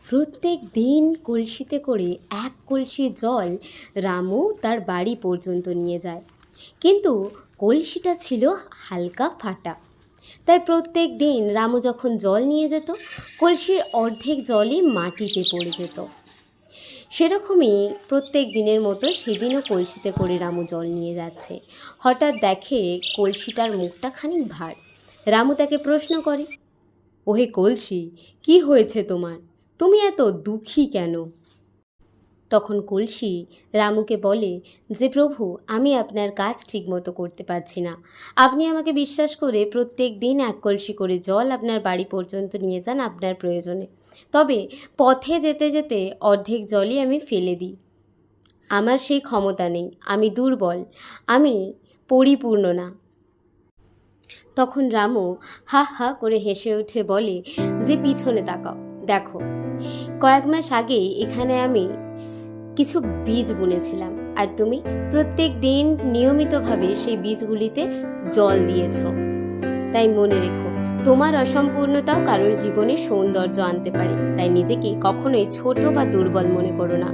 প্রত্যেক দিন কলসিতে করে এক কলসি জল রামু তার বাড়ি পর্যন্ত নিয়ে যায়, কিন্তু কলসিটা ছিল হালকা ফাটা। তাই প্রত্যেক দিন রামু যখন জল নিয়ে যেত, কলসির অর্ধেক জলই মাটিতে পড়ে যেত। সেরকমই প্রত্যেক দিনের মতো সেদিনও কলসিতে করে রামু জল নিয়ে যাচ্ছে। হঠাৎ দেখে কলসিটার মুখটা খানিক ভার। রামু তাকে প্রশ্ন করে, ওহে কলসি, কি হয়েছে তোমার? তুমি এত দুঃখী কেন? তখন কলসি রামুকে বলে যে, প্রভু, আমি আপনার কাজ ঠিকমতো করতে পারছি না। আপনি আমাকে বিশ্বাস করে প্রত্যেক দিন এক কলসি করে জল আপনার বাড়ি পর্যন্ত নিয়ে যান আপনার প্রয়োজনে, তবে পথে যেতে যেতে অর্ধেক জলই আমি ফেলে দিই। আমার সেই ক্ষমতা নেই, আমি দুর্বল, আমি পরিপূর্ণ না। তখন রামু হা হা করে হেসে উঠে বলে যে, পিছনে তাকাও, দেখো, কয়েক মাস আগে এখানে আমি কিছু বীজ বুনেছিলাম, আর তুমি প্রত্যেক দিন নিয়মিতভাবে সেই বীজগুলিতে জল দিয়েছ। তাই মনে রেখো, তোমার অসম্পূর্ণতাও কারোর জীবনে সৌন্দর্য আনতে পারে। তাই নিজেকে কখনোই ছোট বা দুর্বল মনে করো না।